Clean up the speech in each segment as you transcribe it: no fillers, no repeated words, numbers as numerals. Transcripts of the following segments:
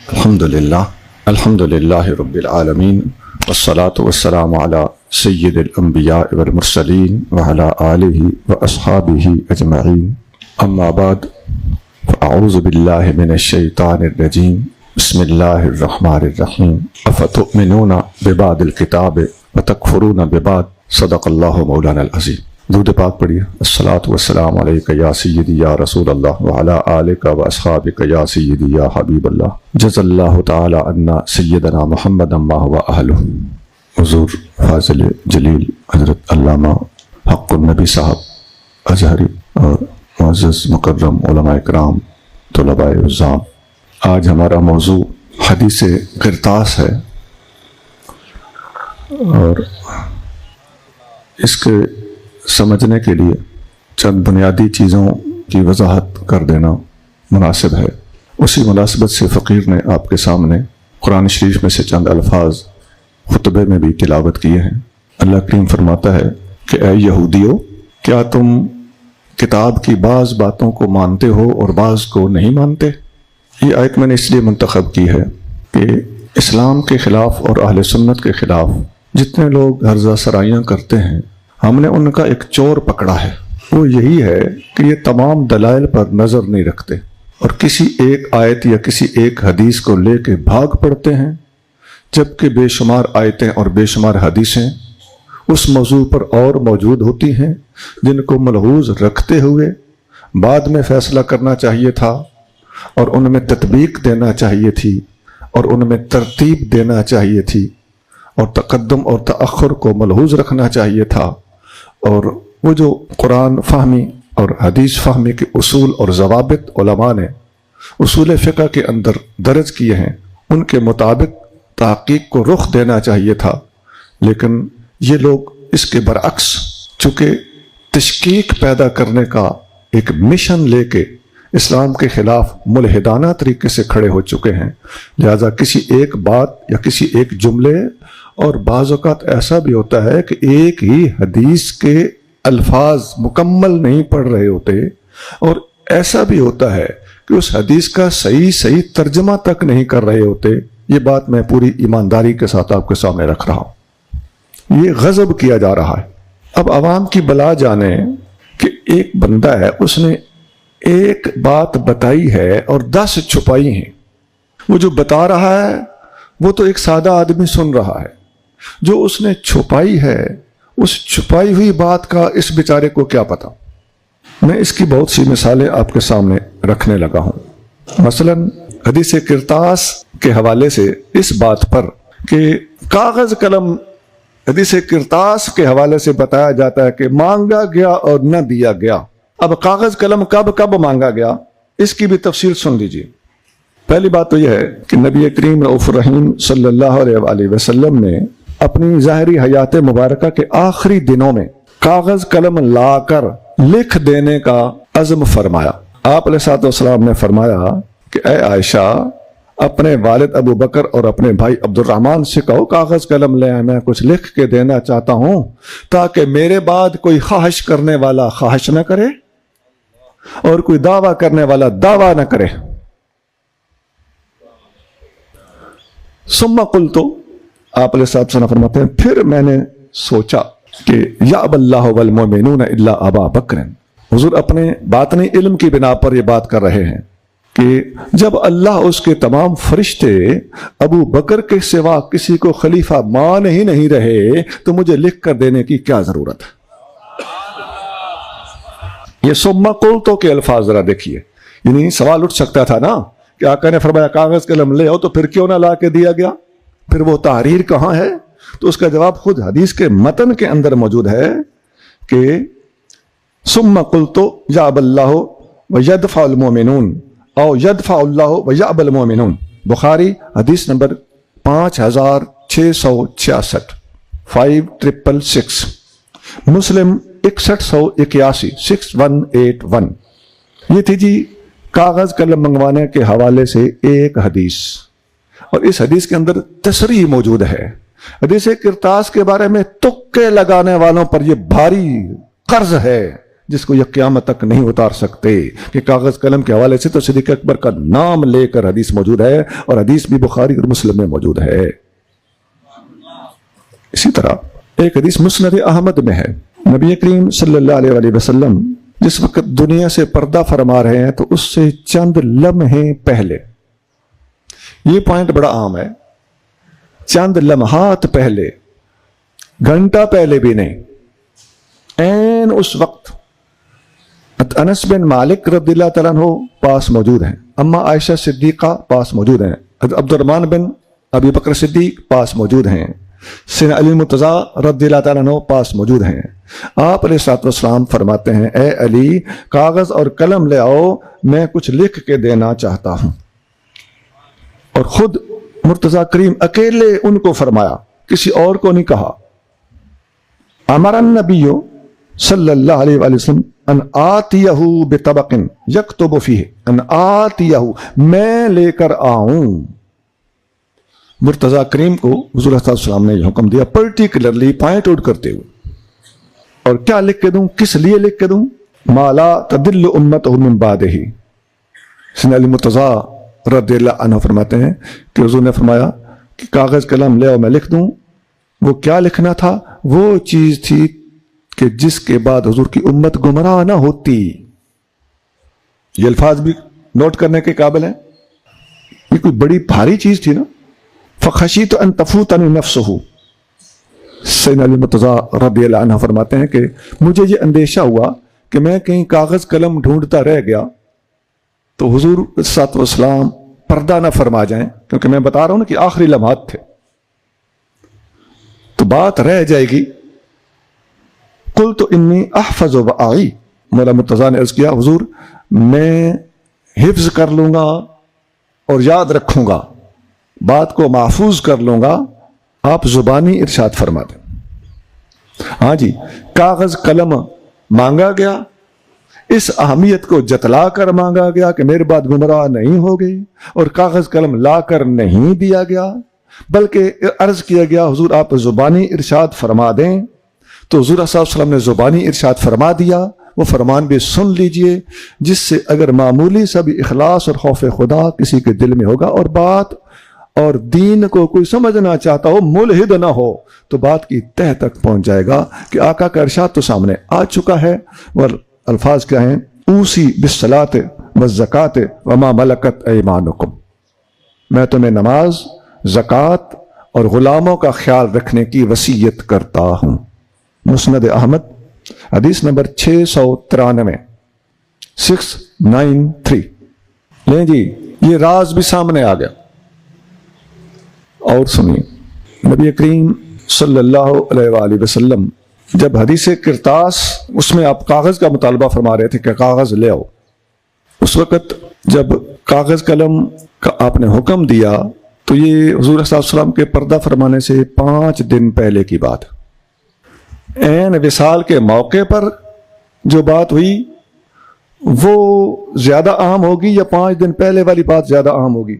الحمدللہ رب العالمین والصلاة والسلام علی سید الانبیاء والمرسلین وعلی آلہ واصحابہ اجمعین اما بعد فاعوذ باللہ من الشیطان الرجیم بسم اللہ الرحمن الرحیم افتؤمنون ببعض الکتاب وتکفرون ببعض صدق اللہ مولانا العظیم۔ درود پاک پڑھیے۔ الصلاۃ والسلام علیک یا سیدی یا رسول اللہ وعلی آلک واصحابک یا سیدی یا حبیب اللہ، جزا اللہ تعالی عنا سیدنا محمد ما هو اہلہ۔ حضور فاضل جلیل حضرت علامہ حق النبی صاحب اظہری اور معزز مکرم علماء اکرام، طلباء عزام، آج ہمارا موضوع حدیث قرطاس ہے اور اس کے سمجھنے کے لیے چند بنیادی چیزوں کی وضاحت کر دینا مناسب ہے۔ اسی مناسبت سے فقیر نے آپ کے سامنے قرآن شریف میں سے چند الفاظ خطبے میں بھی تلاوت کیے ہیں۔ اللہ کریم فرماتا ہے کہ اے یہودیو، کیا تم کتاب کی بعض باتوں کو مانتے ہو اور بعض کو نہیں مانتے؟ یہ آیت میں نے اس لیے منتخب کی ہے کہ اسلام کے خلاف اور اہل سنت کے خلاف جتنے لوگ ہرزہ سرائیاں کرتے ہیں، ہم نے ان کا ایک چور پکڑا ہے۔ وہ یہی ہے کہ یہ تمام دلائل پر نظر نہیں رکھتے اور کسی ایک آیت یا کسی ایک حدیث کو لے کے بھاگ پڑتے ہیں، جبکہ بے شمار آیتیں اور بے شمار حدیثیں اس موضوع پر اور موجود ہوتی ہیں جن کو ملحوظ رکھتے ہوئے بعد میں فیصلہ کرنا چاہیے تھا اور ان میں تطبیق دینا چاہیے تھی اور ان میں ترتیب دینا چاہیے تھی اور تقدم اور تأخر کو ملحوظ رکھنا چاہیے تھا، اور وہ جو قرآن فہمی اور حدیث فہمی کے اصول اور ضوابط علماء نے اصول فقہ کے اندر درج کیے ہیں، ان کے مطابق تحقیق کو رخ دینا چاہیے تھا۔ لیکن یہ لوگ اس کے برعکس چونکہ تشکیک پیدا کرنے کا ایک مشن لے کے اسلام کے خلاف ملحدانہ طریقے سے کھڑے ہو چکے ہیں، لہذا کسی ایک بات یا کسی ایک جملے، اور بعض اوقات ایسا بھی ہوتا ہے کہ ایک ہی حدیث کے الفاظ مکمل نہیں پڑھ رہے ہوتے، اور ایسا بھی ہوتا ہے کہ اس حدیث کا صحیح ترجمہ تک نہیں کر رہے ہوتے۔ یہ بات میں پوری ایمانداری کے ساتھ آپ کے سامنے رکھ رہا ہوں۔ یہ غضب کیا جا رہا ہے۔ اب عوام کی بلا جانے کہ ایک بندہ ہے، اس نے ایک بات بتائی ہے اور 10 چھپائی ہیں۔ وہ جو بتا رہا ہے وہ تو ایک سادہ آدمی سن رہا ہے، جو اس نے چھپائی ہے اس چھپائی ہوئی بات کا اس بیچارے کو کیا پتا۔ میں اس کی بہت سی مثالیں آپ کے سامنے رکھنے لگا ہوں۔ مثلا حدیث قرطاس کے حوالے سے اس بات پر کہ کاغذ قلم، حدیث قرطاس کے حوالے سے بتایا جاتا ہے کہ مانگا گیا اور نہ دیا گیا۔ اب کاغذ قلم کب مانگا گیا، اس کی بھی تفصیل سن لیجیے۔ پہلی بات تو یہ ہے کہ نبی کریم رؤوف الرحیم صلی اللہ علیہ وآلہ وسلم نے اپنی ظاہری حیات مبارکہ کے آخری دنوں میں کاغذ قلم لا کر لکھ دینے کا عزم فرمایا۔ آپ علیہ الصلوۃ والسلام نے فرمایا کہ اے عائشہ، اپنے والد ابو بکر اور اپنے بھائی عبد الرحمن سے کہو کاغذ قلم لے آئے، میں کچھ لکھ کے دینا چاہتا ہوں تاکہ میرے بعد کوئی خواہش کرنے والا خواہش نہ کرے اور کوئی دعویٰ کرنے والا دعویٰ نہ کرے۔ ثم قلت، آپ علیہ السلام فرماتے ہیں پھر میں نے سوچا کہ یأبی اللہ والمؤمنون الا ابا بکر۔ حضور اپنے باطنی علم کی بنا پر یہ بات کر رہے ہیں کہ جب اللہ اس کے تمام فرشتے ابو بکر کے سوا کسی کو خلیفہ مان ہی نہیں رہے تو مجھے لکھ کر دینے کی کیا ضرورت ہے۔ یہ ثم قلت کے الفاظ ذرا دیکھیے، یعنی سوال اٹھ سکتا تھا نا کہ آقا نے فرمایا کاغذ قلم لے آؤ، تو پھر کیوں نہ لا کے دیا گیا، پھر وہ تحریر کہاں ہے؟ تو اس کا جواب خود حدیث کے متن کے اندر موجود ہے کہ ثم قلت یأبی اللہ ویدفع المؤمنون او یدفع اللہ ویأبی المؤمنون، بخاری حدیث نمبر 5666، 5666، مسلم 6181، 6181۔ یہ تھی جی کاغذ قلم منگوانے کے حوالے سے ایک حدیث، اور اس حدیث کے اندر تصریح موجود ہے۔ حدیث قرطاس کے بارے میں تکے لگانے والوں پر یہ بھاری قرض ہے جس کو یہ قیامت تک نہیں اتار سکتے کہ کاغذ قلم کے حوالے سے تو صدیق اکبر کا نام لے کر حدیث موجود ہے، اور حدیث بھی بخاری اور مسلم میں موجود ہے۔ اسی طرح ایک حدیث مسند احمد میں ہے، نبی کریم صلی اللہ علیہ وآلہ وسلم جس وقت دنیا سے پردہ فرما رہے ہیں تو اس سے چند لمحے پہلے، یہ پوائنٹ بڑا عام ہے، چند لمحات پہلے، گھنٹہ پہلے بھی نہیں، این اس وقت انس بن مالک رضی اللہ تعالیٰ عنہ پاس موجود ہیں، اما عائشہ صدیقہ پاس موجود ہیں، عبد الرحمن بن ابی بکر صدیق پاس موجود ہیں، سیدنا علی مرتضیٰ رضی اللہ تعالیٰ عنہ پاس موجود ہیں۔ آپ علیہ الصلوۃ والسلام فرماتے ہیں، اے علی کاغذ اور قلم لے آؤ، میں کچھ لکھ کے دینا چاہتا ہوں، اور خود مرتضیٰ کریم اکیلے ان کو فرمایا، کسی اور کو نہیں کہا۔ امر النبی صلی اللہ علیہ وآلہ وسلم ان آتیہ بطبق یکتب فیہ، ان آتیہ میں لے کر آؤں۔ مرتضیٰ کریم کو حضور صلی اللہ علیہ وسلم نے یہ حکم دیا، پرٹیکولرلی پوائنٹ آؤٹ کرتے ہوئے، اور کیا لکھ کے دوں، کس لیے لکھ کے دوں؟ ما لا تدل امتہ من بعدہ۔ سیدنا علی مرتضیٰ رضی اللہ عنہ فرماتے ہیں کہ حضور نے فرمایا کہ کاغذ قلم لے آؤ میں لکھ دوں۔ وہ کیا لکھنا تھا؟ وہ چیز تھی کہ جس کے بعد حضور کی امت گمراہ نہ ہوتی۔ یہ الفاظ بھی نوٹ کرنے کے قابل ہیں، یہ کوئی بڑی بھاری چیز تھی نا۔ فخشیت ان تفوتنی نفسہ، سیدنا علی مرتضیٰ رضی اللہ عنہ فرماتے ہیں کہ مجھے یہ اندیشہ ہوا کہ میں کہیں کاغذ قلم ڈھونڈتا رہ گیا تو حضور صلی اللہ علیہ وسلم پردہ نہ فرما جائیں، کیونکہ میں بتا رہا ہوں نا کہ آخری لمحات تھے تو بات رہ جائے گی۔ قلت انی احفظ وعی، مولا مرتضیٰ نے عرض کیا حضور میں حفظ کر لوں گا اور یاد رکھوں گا، بات کو محفوظ کر لوں گا، آپ زبانی ارشاد فرما دیں۔ ہاں جی، کاغذ قلم مانگا گیا، اس اہمیت کو جتلا کر مانگا گیا کہ میرے بعد گمراہ نہیں ہو گئی، اور کاغذ قلم لا کر نہیں دیا گیا، بلکہ عرض کیا گیا حضور آپ زبانی ارشاد فرما دیں۔ تو حضور صلی اللہ علیہ وسلم نے زبانی ارشاد فرما دیا، وہ فرمان بھی سن لیجئے، جس سے اگر معمولی سا بھی اخلاص اور خوف خدا کسی کے دل میں ہوگا اور بات اور دین کو کوئی سمجھنا چاہتا ہو، ملحد نہ ہو، تو بات کی تہ تک پہنچ جائے گا کہ آقا کا ارشاد تو سامنے آ چکا ہے۔ اور الفاظ کیا ہیں؟ اوسی بالصلاۃ والزکاۃ وما ملکت ایمانکم، میں تمہیں نماز، زکوٰۃ اور غلاموں کا خیال رکھنے کی وصیت کرتا ہوں۔ مسند احمد حدیث نمبر 693، 693۔ لیں جی، یہ راز بھی سامنے آ گیا۔ اور سنیے، نبی کریم صلی اللہ علیہ وآلہ وسلم جب حدیث کرتاس اس میں آپ کاغذ کا مطالبہ فرما رہے تھے کہ کاغذ لے آؤ، اس وقت جب کاغذ قلم کا آپ نے حکم دیا تو یہ حضور صلی اللہ علیہ وسلم کے پردہ فرمانے سے 5 دن پہلے کی بات، عین وصال کے موقع پر جو بات ہوئی وہ زیادہ اہم ہوگی یا 5 دن پہلے والی بات زیادہ اہم ہوگی؟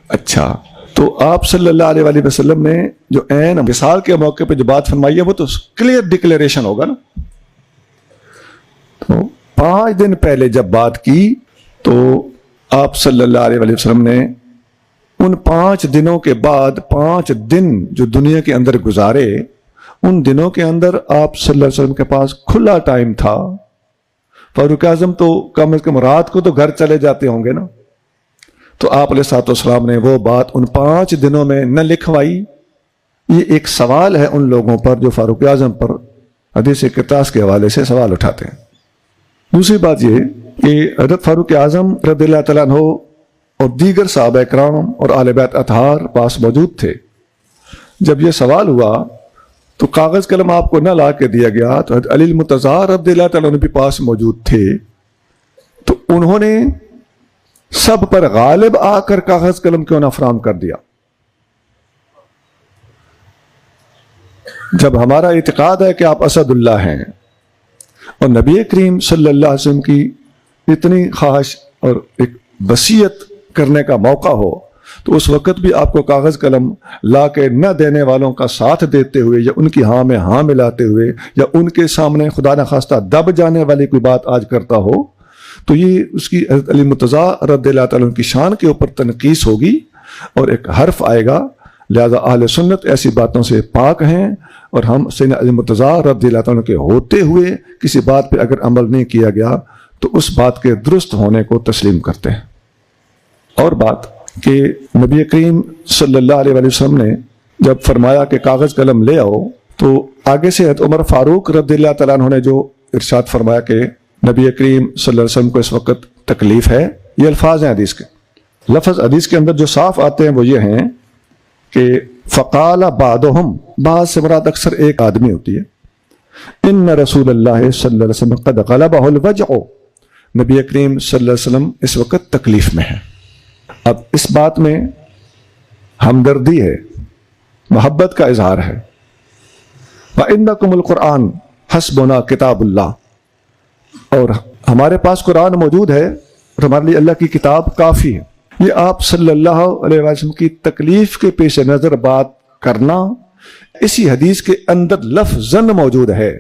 اچھا، تو آپ صلی اللہ علیہ وآلہ وسلم نے جو عین وصال کے موقع پہ جو بات فرمائی ہے وہ تو کلیئر ڈکلیریشن ہوگا نا۔ تو 5 دن پہلے جب بات کی تو آپ صلی اللہ علیہ وآلہ وسلم نے ان 5 دنوں کے بعد 5 دن جو دنیا کے اندر گزارے، ان دنوں کے اندر آپ صلی اللہ علیہ وسلم کے پاس کھلا ٹائم تھا۔ فاروق اعظم تو کم از کم رات کو تو گھر چلے جاتے ہوں گے نا، تو آپ علیہ الصلوۃ والسلام نے وہ بات ان 5 دنوں میں نہ لکھوائی۔ یہ ایک سوال ہے ان لوگوں پر جو فاروق اعظم پر حدیث کرتاس کے حوالے سے سوال اٹھاتے ہیں۔ دوسری بات یہ کہ حضرت فاروق اعظم رضی اللہ تعالیٰ عنہ اور دیگر صحابہ کرام اور اہل بیت اطہار پاس موجود تھے۔ جب یہ سوال ہوا تو کاغذ قلم آپ کو نہ لا کے دیا گیا، تو حضرت علی المرتضیٰ رضی اللہ تعالیٰ عنہ بھی پاس موجود تھے، تو انہوں نے سب پر غالب آ کر کاغذ قلم کیوں نہ فراہم کر دیا؟ جب ہمارا اعتقاد ہے کہ آپ اسد اللہ ہیں اور نبی کریم صلی اللہ علیہ وسلم کی اتنی خواہش اور ایک وصیت کرنے کا موقع ہو، تو اس وقت بھی آپ کو کاغذ قلم لا کے نہ دینے والوں کا ساتھ دیتے ہوئے یا ان کی ہاں میں ہاں ملاتے ہوئے یا ان کے سامنے خدا نخواستہ دب جانے والی کوئی بات آج کرتا ہو تو یہ اس کی حضرت علی مرتضیٰ رضی اللہ تعالیٰ عنہ کی شان کے اوپر تنقیص ہوگی اور ایک حرف آئے گا. لہذا اہل سنت ایسی باتوں سے پاک ہیں اور ہم سیدنا علی مرتضیٰ رضی اللہ تعالیٰ عنہ کے ہوتے ہوئے کسی بات پہ اگر عمل نہیں کیا گیا تو اس بات کے درست ہونے کو تسلیم کرتے ہیں. اور بات کہ نبی کریم صلی اللہ علیہ وسلم نے جب فرمایا کہ کاغذ قلم لے آؤ تو آگے سے حضرت عمر فاروق رضی اللہ تعالیٰ عنہ نے جو ارشاد فرمایا کہ نبی کریم صلی اللہ علیہ وسلم کو اس وقت تکلیف ہے. یہ الفاظ ہیں حدیث کے. لفظ حدیث کے اندر جو صاف آتے ہیں وہ یہ ہیں کہ فقال بعضهم، بعض سے مراد اکثر ایک آدمی ہوتی ہے. ان رسول اللہ صلی اللہ علیہ وسلم قد غلبہ الوجع، نبی کریم صلی اللہ علیہ وسلم اس وقت تکلیف میں ہے. اب اس بات میں ہمدردی ہے، محبت کا اظہار ہے. وَإِنَّكُمُ الْقُرْآنُ حَسْبُنَا کتاب اللہ، اور ہمارے پاس قرآن موجود ہے اور ہمارے لیے اللہ کی کتاب کافی ہے. یہ آپ صلی اللہ علیہ وسلم کی تکلیف کے پیش نظر بات کرنا اسی حدیث کے اندر لفظاً موجود ہے.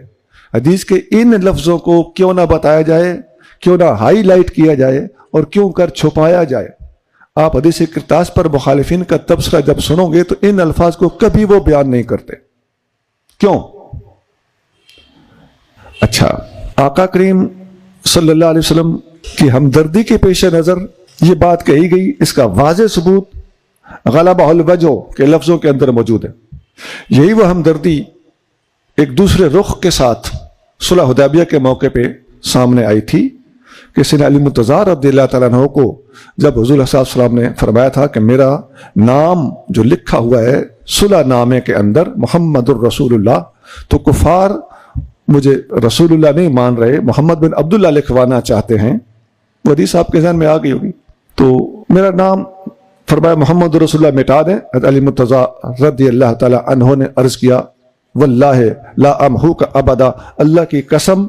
حدیث کے ان لفظوں کو کیوں نہ بتایا جائے، کیوں نہ ہائی لائٹ کیا جائے اور کیوں کر چھپایا جائے. آپ حدیث کرتاس پر مخالفین کا تبصرہ جب سنو گے تو ان الفاظ کو کبھی وہ بیان نہیں کرتے. کیوں؟ اچھا، آقا کریم صلی اللہ علیہ وسلم کی ہمدردی کے پیش نظر یہ بات کہی گئی، اس کا واضح ثبوت غلبہ الوجع کے لفظوں کے اندر موجود ہے. یہی وہ ہمدردی ایک دوسرے رخ کے ساتھ صلح حدیبیہ کے موقع پہ سامنے آئی تھی کہ سیدنا علی مرتضیٰ رضی اللہ تعالیٰ عنہ کو جب حضور صلی اللہ علیہ وسلم نے فرمایا تھا کہ میرا نام جو لکھا ہوا ہے صلح نامے کے اندر محمد الرسول اللہ، تو کفار مجھے رسول اللہ نہیں مان رہے، محمد بن عبداللہ لکھوانا چاہتے ہیں. وہ حدیث آپ کے ذہن میں آ گئی ہوگی. تو میرا نام فرمایا محمد رسول اللہ مٹا دیں. حضرت علی مرتضیٰ رضی اللہ تعالیٰ عنہ نے عرض کیا واللہ لا امحوک ابدا، اللہ کی قسم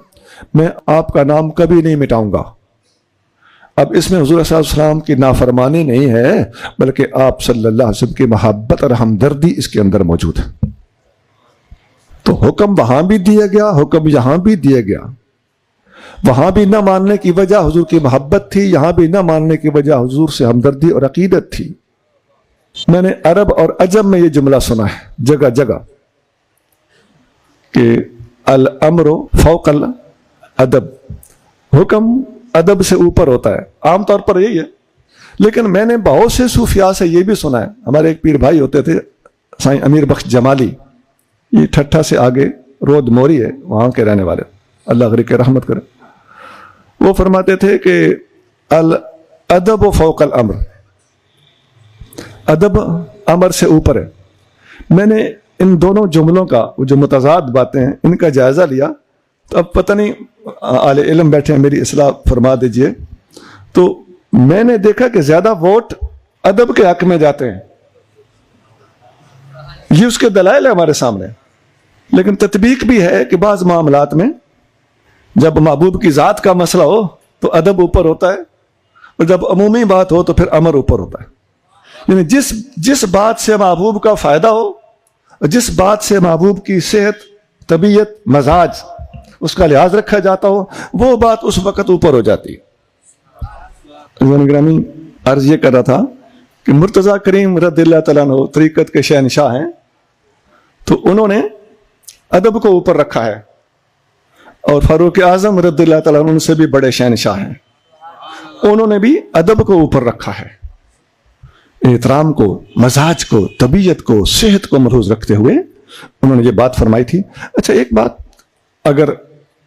میں آپ کا نام کبھی نہیں مٹاؤں گا. اب اس میں حضور صلی اللہ علیہ وسلم کی نافرمانی نہیں ہے بلکہ آپ صلی اللہ علیہ وسلم کی محبت اور ہمدردی اس کے اندر موجود ہے. تو حکم وہاں بھی دیا گیا، حکم یہاں بھی دیا گیا. وہاں بھی نہ ماننے کی وجہ حضور کی محبت تھی، یہاں بھی نہ ماننے کی وجہ حضور سے ہمدردی اور عقیدت تھی. میں نے عرب اور عجم میں یہ جملہ سنا ہے جگہ جگہ کہ الامر فوق الادب، حکم ادب سے اوپر ہوتا ہے. عام طور پر یہی ہے، لیکن میں نے بہت سے صوفیاء سے یہ بھی سنا ہے. ہمارے ایک پیر بھائی ہوتے تھے سائیں امیر بخش جمالی، یہ ٹھٹھا سے آگے رود موری ہے، وہاں کے رہنے والے، اللہ غریق رحمت کرے. وہ فرماتے تھے کہ الادب فوق الامر، ادب امر سے اوپر ہے. میں نے ان دونوں جملوں کا جو متضاد باتیں ہیں ان کا جائزہ لیا تو اب پتہ نہیں اہل علم بیٹھے ہیں، میری اصلاح فرما دیجئے. تو میں نے دیکھا کہ زیادہ ووٹ ادب کے حق میں جاتے ہیں. یہ اس کے دلائل ہے ہمارے سامنے. لیکن تطبیق بھی ہے کہ بعض معاملات میں جب محبوب کی ذات کا مسئلہ ہو تو ادب اوپر ہوتا ہے اور جب عمومی بات ہو تو پھر امر اوپر ہوتا ہے. یعنی جس بات سے محبوب کا فائدہ ہو، جس بات سے محبوب کی صحت، طبیعت، مزاج اس کا لحاظ رکھا جاتا ہو، وہ بات اس وقت اوپر ہو جاتی ہے. گرامی عرض یہ کر رہا تھا کہ مرتضیٰ کریم رضی اللہ تعالیٰ عنہ طریقت کے شہنشاہ ہیں، تو انہوں نے ادب کو اوپر رکھا ہے، اور فاروق اعظم رضی اللہ تعالیٰ عنہ ان سے بھی بڑے شہنشاہ ہیں، انہوں نے بھی ادب کو اوپر رکھا ہے. احترام کو، مزاج کو، طبیعت کو، صحت کو ملحوظ رکھتے ہوئے انہوں نے یہ بات فرمائی تھی. اچھا، ایک بات اگر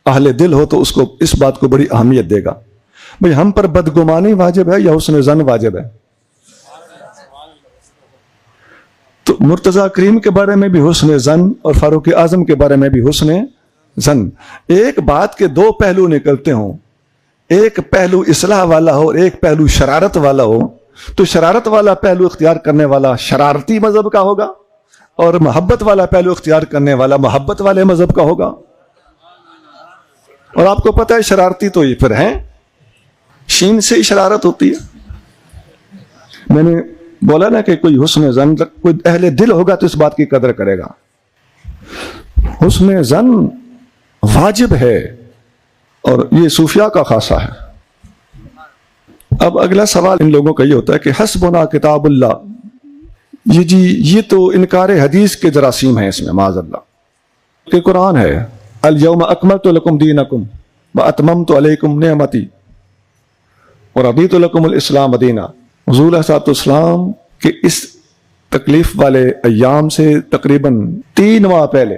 اہل دل ہو تو اس بات کو بڑی اہمیت دے گا. بھئی ہم پر بدگمانی واجب ہے یا حسن ظن واجب ہے؟ تو مرتضیٰ کریم کے بارے میں بھی حسن ظن اور فاروق اعظم کے بارے میں بھی حسن ظن. ایک بات کے دو پہلو نکلتے ہوں، ایک پہلو اصلاح والا ہو اور ایک پہلو شرارت والا ہو، تو شرارت والا پہلو اختیار کرنے والا شرارتی مذہب کا ہوگا اور محبت والا پہلو اختیار کرنے والا محبت والے مذہب کا ہوگا. اور آپ کو پتہ ہے شرارتی تو یہ پھر ہیں، شین سے ہی شرارت ہوتی ہے. میں نے بولا نا کہ کوئی حسن زن، کوئی اہل دل ہوگا تو اس بات کی قدر کرے گا. حسن زن واجب ہے اور یہ صوفیاء کا خاصہ ہے. اب اگلا سوال ان لوگوں کا یہ ہوتا ہے کہ حسبنا کتاب اللہ، یہ تو انکار حدیث کے جراثیم ہیں اس میں معاذ اللہ. کہ قرآن ہے الیوم اکملت لکم دینکم واتممت علیکم نعمتی ورضیت لکم الاسلام دینا. حضور علیہ السلام کے اس تکلیف والے ایام سے تقریباً 3 ماہ پہلے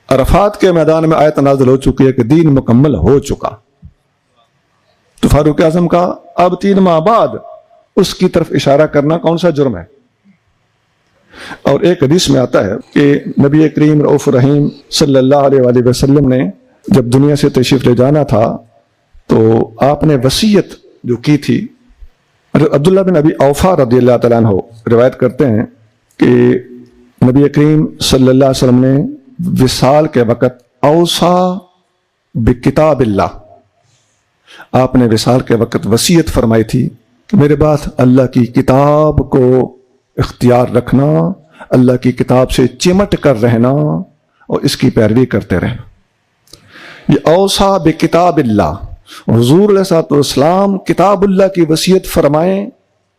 عرفات کے میدان میں آیت نازل ہو چکی ہے کہ دین مکمل ہو چکا. تو فاروق اعظم کا اب 3 ماہ بعد اس کی طرف اشارہ کرنا کون سا جرم ہے؟ اور ایک حدیث میں آتا ہے کہ نبی کریم رؤوف رحیم صلی اللہ علیہ وآلہ وسلم نے جب دنیا سے تشریف لے جانا تھا تو آپ نے وصیت جو کی تھی. عبداللہ بن ابی اوفا رضی اللہ تعالیٰ عنہ روایت کرتے ہیں کہ نبی کریم صلی اللہ علیہ وسلم نے وصال کے وقت اوصا بکتاب اللہ، آپ نے وصال کے وقت وصیت فرمائی تھی کہ میرے بعد اللہ کی کتاب کو اختیار رکھنا، اللہ کی کتاب سے چمٹ کر رہنا اور اس کی پیروی کرتے رہنا. یہ اوصا بکتاب اللہ، حضور علیہ السلام کتاب اللہ کی وصیت فرمائیں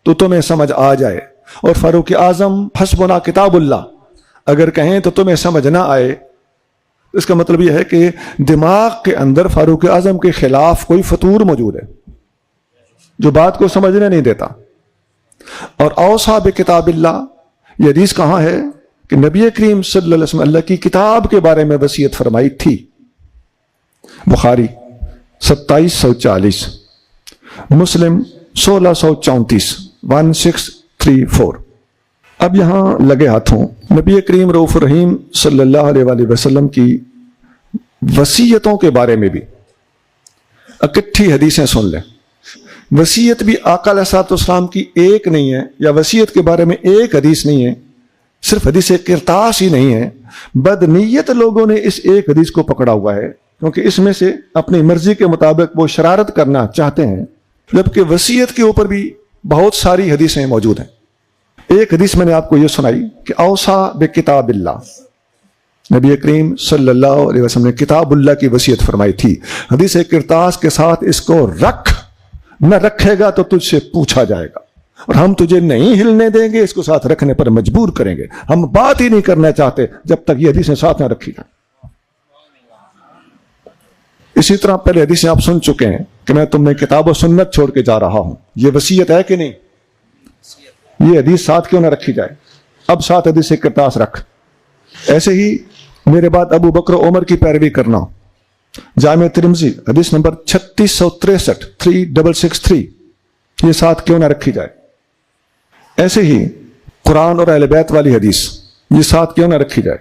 تو تمہیں سمجھ آ جائے، اور فاروق اعظم حسبنا کتاب اللہ اگر کہیں تو تمہیں سمجھ نہ آئے. اس کا مطلب یہ ہے کہ دماغ کے اندر فاروق اعظم کے خلاف کوئی فطور موجود ہے جو بات کو سمجھنے نہیں دیتا. اور اوصا بکتاب اللہ، یہ حدیث کہاں ہے کہ نبی کریم صلی اللہ علیہ وسلم اللہ کی کتاب کے بارے میں وصیت فرمائی تھی. بخاری 2740، مسلم 1634، 1634. اب یہاں لگے ہاتھوں نبی کریم رؤوف رحیم صلی اللہ علیہ وآلہ وسلم کی وصیتوں کے بارے میں بھی اکٹھی حدیثیں سن لیں. وصیت بھی آقا علیہ السلام کی ایک نہیں ہے، یا وصیت کے بارے میں ایک حدیث نہیں ہے، صرف حدیث کرتاس ہی نہیں ہے. بدنیت لوگوں نے اس ایک حدیث کو پکڑا ہوا ہے کیونکہ اس میں سے اپنی مرضی کے مطابق وہ شرارت کرنا چاہتے ہیں، جبکہ وصیت کے اوپر بھی بہت ساری حدیثیں موجود ہیں. ایک حدیث میں نے آپ کو یہ سنائی کہ اوصا بکتاب اللہ، نبی کریم صلی اللہ علیہ وسلم نے کتاب اللہ کی وصیت فرمائی تھی. حدیث کرتاس کے ساتھ اس کو رکھ، نہ رکھے گا تو تجھ سے پوچھا جائے گا، اور ہم تجھے نہیں ہلنے دیں گے، اس کو ساتھ رکھنے پر مجبور کریں گے. ہم بات ہی نہیں کرنا چاہتے جب تک یہ حدیثیں ساتھ نہ رکھی جائیں. اسی طرح پہلے حدیثیں آپ سن چکے ہیں کہ میں تم نے کتاب و سنت چھوڑ کے جا رہا ہوں. یہ وصیت ہے کہ نہیں؟ یہ حدیث ساتھ کیوں نہ رکھی جائے؟ اب ساتھ حدیث کرتاس رکھ. ایسے ہی میرے بعد ابو بکر و عمر کی پیروی کرنا. جامع ترمذی حدیث نمبر 3663، 3663، یہ ساتھ کیوں نہ رکھی جائے؟ ایسے ہی قرآن اور اہل بیت والی حدیث، یہ ساتھ کیوں نہ رکھی جائے؟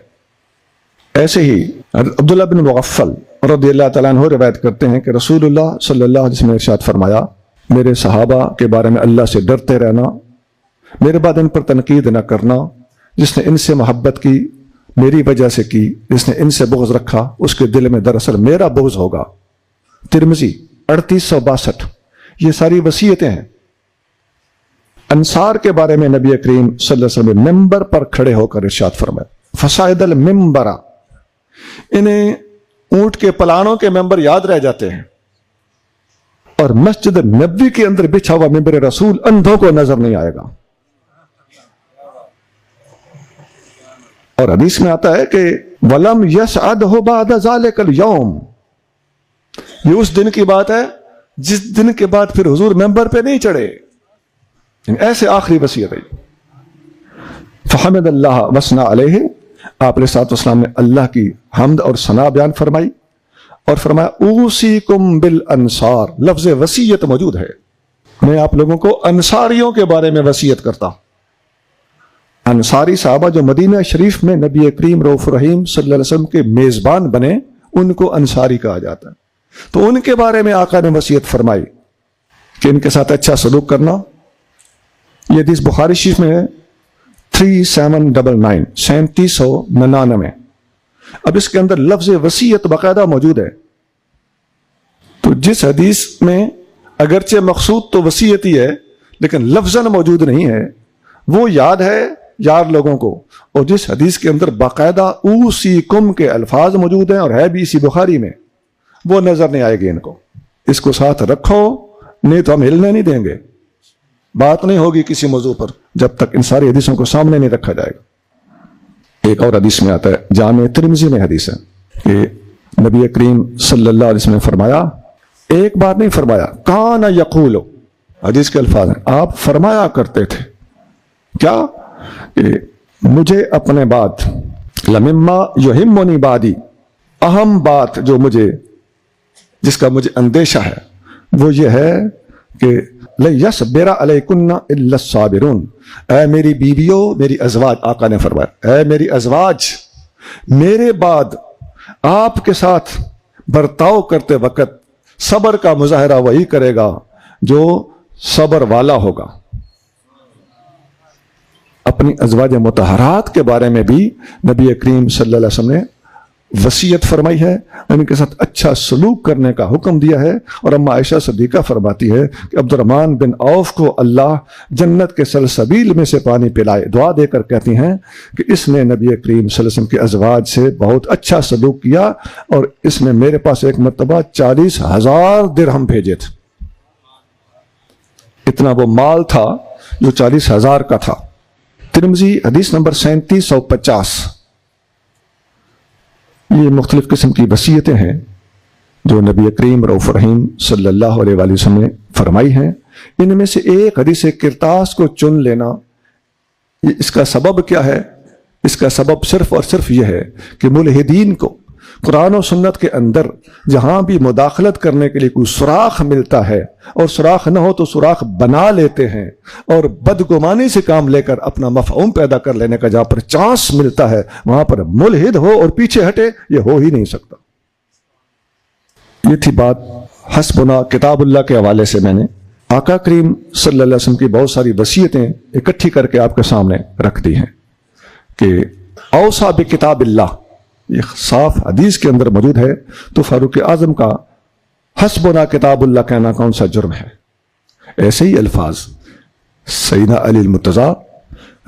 ایسے ہی عبداللہ بن مغفل رضی اللہ تعالیٰ عنہ روایت کرتے ہیں کہ رسول اللہ صلی اللہ علیہ وسلم نے ارشاد فرمایا، میرے صحابہ کے بارے میں اللہ سے ڈرتے رہنا، میرے بعد ان پر تنقید نہ کرنا. جس نے ان سے محبت کی میری وجہ سے کی، جس نے ان سے بغض رکھا اس کے دل میں دراصل میرا بغض ہوگا. ترمذی 3862. یہ ساری وصیتیں ہیں. انصار کے بارے میں نبی کریم صلی اللہ علیہ وسلم ممبر پر کھڑے ہو کر ارشاد فرمایا، فصائد المنبر، انہیں اونٹ کے پلانوں کے ممبر یاد رہ جاتے ہیں، اور مسجد نبوی کے اندر بچھا ہوا ممبر رسول اندھوں کو نظر نہیں آئے گا. اور حدیث میں آتا ہے کہ وَلَمْ يَسْعَدْهُ بَعْدَ ذَلِكَ الْيَوْمِ، یہ اس دن کی بات ہے جس دن کے بعد پھر حضور ممبر پہ نہیں چڑھے. ایسے آخری وصیت ہے. فحمد اللہ وثنا علیہ، آپ علیہ الصلوۃ والسلام نے اللہ کی حمد اور ثنا بیان فرمائی اور فرمایا اوصیکم بالانصار، لفظ وصیت موجود ہے. میں آپ لوگوں کو انصاریوں کے بارے میں وصیت کرتا ہوں. انصاری صحابہ جو مدینہ شریف میں نبی کریم رؤوف رحیم صلی اللہ علیہ وسلم کے میزبان بنے، ان کو انصاری کہا جاتا ہے. تو ان کے بارے میں آقا نے وصیت فرمائی کہ ان کے ساتھ اچھا سلوک کرنا. یہ حدیث بخاری شریف میں ہے 3799، 3799. اب اس کے اندر لفظ وصیت باقاعدہ موجود ہے. تو جس حدیث میں اگرچہ مقصود تو وصیت ہی ہے لیکن لفظاً موجود نہیں ہے، وہ یاد ہے یار لوگوں کو، اور جس حدیث کے اندر باقاعدہ اوصیکم کے الفاظ موجود ہیں اور ہے بھی اسی بخاری میں، وہ نظر نہیں آئے گی ان کو۔ اس کو ساتھ رکھو، نہیں تو ہم ہلنے نہیں دیں گے، بات نہیں ہوگی کسی موضوع پر جب تک ان ساری حدیثوں کو سامنے نہیں رکھا جائے گا۔ ایک اور حدیث میں آتا ہے، جامع ترمذی میں حدیث ہے کہ نبی کریم صلی اللہ علیہ وسلم نے فرمایا، ایک بار نہیں فرمایا، کان یقول، حدیث کے الفاظ ہیں، آپ فرمایا کرتے تھے کیا کہ مجھے اپنے بعد لمما یہمنی بعدی، اہم بات جو جس کا مجھے اندیشہ ہے وہ یہ ہے کہ لَيَصْبِرَ عَلَيْكُنَّ إِلَّا الصَّابِرُونَ، اے میری بیویوں، میری ازواج، آقا نے فرمایا، اے میری ازواج، میرے بعد آپ کے ساتھ برتاؤ کرتے وقت صبر کا مظاہرہ وہی کرے گا جو صبر والا ہوگا۔ اپنی ازواج مطہرات کے بارے میں بھی نبی کریم صلی اللہ علیہ وسلم نے وصیت فرمائی ہے، ان کے ساتھ اچھا سلوک کرنے کا حکم دیا ہے۔ اور اما عائشہ صدیقہ فرماتی ہے کہ عبد الرحمن بن عوف کو اللہ جنت کے سلسبیل میں سے پانی پلائے، دعا دے کر کہتی ہیں کہ اس نے نبی کریم صلی اللہ علیہ وسلم کے ازواج سے بہت اچھا سلوک کیا، اور اس نے میرے پاس ایک مرتبہ 40,000 درہم بھیجے تھے۔ اتنا وہ مال تھا جو 40,000 کا تھا۔ ترمذی حدیث نمبر 3750۔ یہ مختلف قسم کی وصیتیں ہیں جو نبی کریم رؤوف رحیم صلی اللہ علیہ وآلہ وسلم نے فرمائی ہیں۔ ان میں سے ایک حدیث کرتاس کو چن لینا، اس کا سبب کیا ہے؟ اس کا سبب صرف اور صرف یہ ہے کہ ملحدین کو قرآن و سنت کے اندر جہاں بھی مداخلت کرنے کے لیے کوئی سوراخ ملتا ہے، اور سوراخ نہ ہو تو سوراخ بنا لیتے ہیں، اور بدگمانی سے کام لے کر اپنا مفہوم پیدا کر لینے کا جہاں پر چانس ملتا ہے، وہاں پر ملحد ہو اور پیچھے ہٹے، یہ ہو ہی نہیں سکتا۔ یہ تھی بات حسبنا کتاب اللہ کے حوالے سے۔ میں نے آقا کریم صلی اللہ علیہ وسلم کی بہت ساری وصیتیں اکٹھی کر کے آپ کے سامنے رکھ دی ہیں کہ اوصا بکتاب اللہ، یہ صاف حدیث کے اندر موجود ہے۔ تو فاروق اعظم کا حسبنا کتاب اللہ کہنا کون سا جرم ہے؟ ایسے ہی الفاظ سیدنا علی المرتضیٰ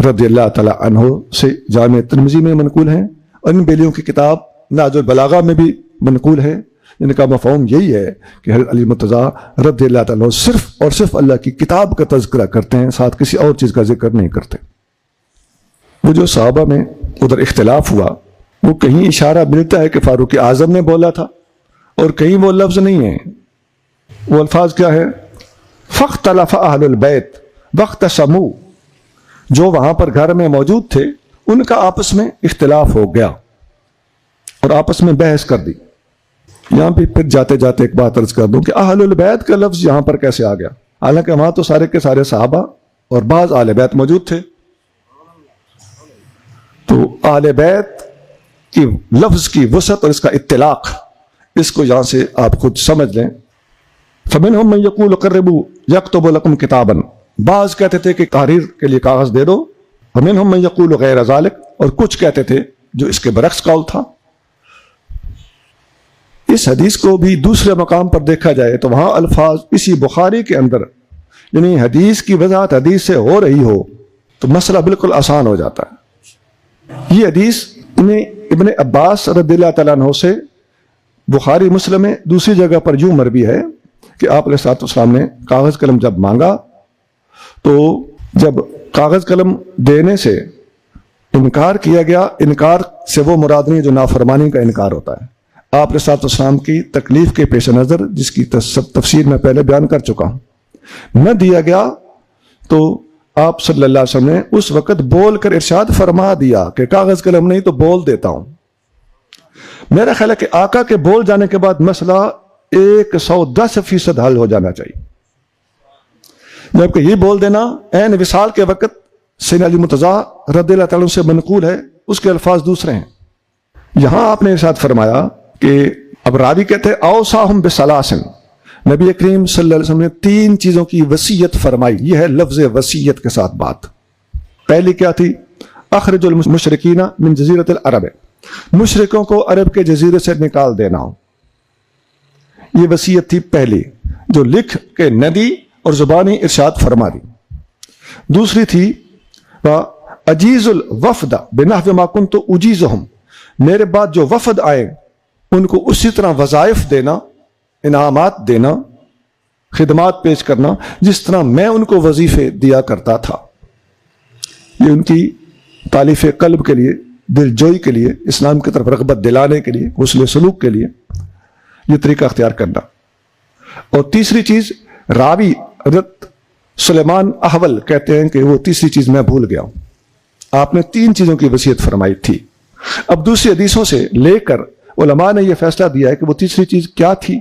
رضی اللہ تعالی عنہ سے جامع ترمذی میں منقول ہیں، اور ان بیلیوں کی کتاب نہج البلاغہ میں بھی منقول ہے۔ ان کا مفہوم یہی ہے کہ حضرت علی المرتضیٰ رضی اللہ تعالی عنہ صرف اور صرف اللہ کی کتاب کا تذکرہ کرتے ہیں، ساتھ کسی اور چیز کا ذکر نہیں کرتے۔ وہ جو صحابہ میں ادھر اختلاف ہوا، وہ کہیں اشارہ ملتا ہے کہ فاروق اعظم نے بولا تھا، اور کہیں وہ لفظ نہیں ہے۔ وہ الفاظ کیا ہے؟ فاختلف اہل البیت واختصموا، جو وہاں پر گھر میں موجود تھے ان کا آپس میں اختلاف ہو گیا اور آپس میں بحث کر دی۔ یہاں پہ پھر جاتے جاتے ایک بات عرض کر دوں کہ اہل البیت کا لفظ یہاں پر کیسے آ گیا؟ حالانکہ وہاں تو سارے کے سارے صحابہ اور بعض اہل بیت موجود تھے۔ تو اہل بیت کی لفظ کی وسعت اور اس کا اطلاق، اس کو یہاں سے آپ خود سمجھ لیں۔ فَمِنْهُمْ مَنْ يَقُولُ قَرِّبُوا يَكْتُبُ لَكُمْ كِتَابًا، بعض کہتے تھے کہ تحریر کے لیے کاغذ دے دو۔ وَمِنْهُمْ مَنْ يَقُولُ غَيْرَ ذَلِكَ، اور کچھ کہتے تھے جو اس کے برعکس قول تھا۔ اس حدیث کو بھی دوسرے مقام پر دیکھا جائے تو وہاں الفاظ اسی بخاری کے اندر، یعنی حدیث کی وضاحت حدیث سے ہو رہی ہو تو مسئلہ بالکل آسان ہو جاتا ہے۔ یہ حدیث ابن عباس رضی اللہ تعالیٰ عنہ سے بخاری مسلم میں دوسری جگہ پر یوں مروی ہے کہ آپ علیہ الصلوۃ والسلام نے کاغذ قلم جب مانگا تو جب کاغذ قلم دینے سے انکار کیا گیا، انکار سے وہ مراد نہیں جو نافرمانی کا انکار ہوتا ہے۔ آپ علیہ الصلوۃ والسلام کی تکلیف کے پیش نظر، جس کی تفسیر میں پہلے بیان کر چکا ہوں، نہ دیا گیا تو آپ صلی اللہ علیہ وسلم نے اس وقت بول کر ارشاد فرما دیا کہ کاغذ قلم نہیں تو بول دیتا ہوں۔ میرا خیال ہے کہ آقا کے بول جانے کے بعد مسئلہ 110% حل ہو جانا چاہیے، جبکہ یہ بول دینا عین وصال کے وقت سیدنا علی مرتضیٰ رضی اللہ تعالیٰ عنہ سے منقول ہے، اس کے الفاظ دوسرے ہیں۔ یہاں آپ نے ارشاد فرمایا کہ اب راوی کہتے ہیں اوصاہم بثلاث، نبی کریم صلی اللہ علیہ وسلم نے 3 چیزوں کی وصیت فرمائی۔ یہ ہے لفظ وصیت کے ساتھ بات۔ پہلی کیا تھی؟ اخرج المشرکین من جزیرۃ العرب، مشرکوں کو عرب کے جزیرے سے نکال دینا ہو، یہ وصیت تھی پہلی، جو لکھ کے ندی اور زبانی ارشاد فرما دی۔ دوسری تھی اجیز الوفد بنحو ما کنت اجیزہم، میرے بعد جو وفد آئے ان کو اسی طرح وظائف دینا، انعامات دینا، خدمات پیش کرنا جس طرح میں ان کو وظیفے دیا کرتا تھا۔ یہ ان کی تالیف قلب کے لیے، دل جوئی کے لیے، اسلام کی طرف رغبت دلانے کے لیے، حسن سلوک کے لیے یہ طریقہ اختیار کرنا۔ اور تیسری چیز، راوی حضرت سلیمان احول کہتے ہیں کہ وہ تیسری چیز میں بھول گیا ہوں، آپ نے 3 چیزوں کی وصیت فرمائی تھی۔ اب دوسری حدیثوں سے لے کر علماء نے یہ فیصلہ دیا ہے کہ وہ تیسری چیز کیا تھی۔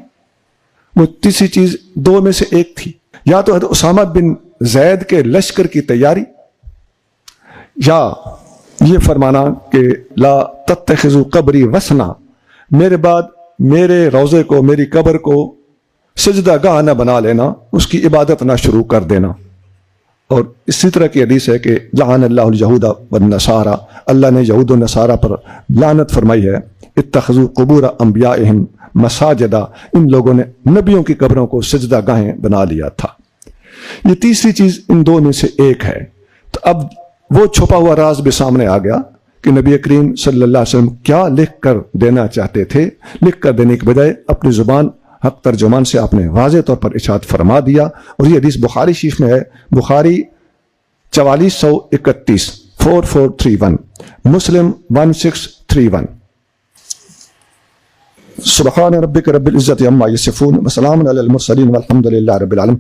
وہ تیسری چیز 2 میں سے ایک تھی، یا تو حضرت اسامہ بن زید کے لشکر کی تیاری، یا یہ فرمانا کہ لا تتخذوا قبری وثنا، میرے بعد میرے روضے کو، میری قبر کو سجدہ گاہ نہ بنا لینا، اس کی عبادت نہ شروع کر دینا۔ اور اسی طرح کی حدیث ہے کہ لعن اللہ الیہود والنصارى، اللہ نے یہود و نصارہ پر لعنت فرمائی ہے، اتخذوا قبور انبیائہم مساجدہ، ان لوگوں نے نبیوں کی قبروں کو سجدہ گاہیں بنا لیا تھا۔ یہ تیسری چیز ان 2 میں سے ایک ہے۔ تو اب وہ چھپا ہوا راز بھی سامنے آ گیا کہ نبی کریم صلی اللہ علیہ وسلم کیا لکھ کر دینا چاہتے تھے۔ لکھ کر دینے کے بجائے اپنی زبان حق ترجمان سے آپ نے واضح طور پر ارشاد فرما دیا، اور یہ حدیث بخاری شریف میں ہے، بخاری 4431 4431، مسلم 1631۔ سبحان ربک رب العزت عما یصفون وسلام علی المرسلین والحمد للہ رب العالمین۔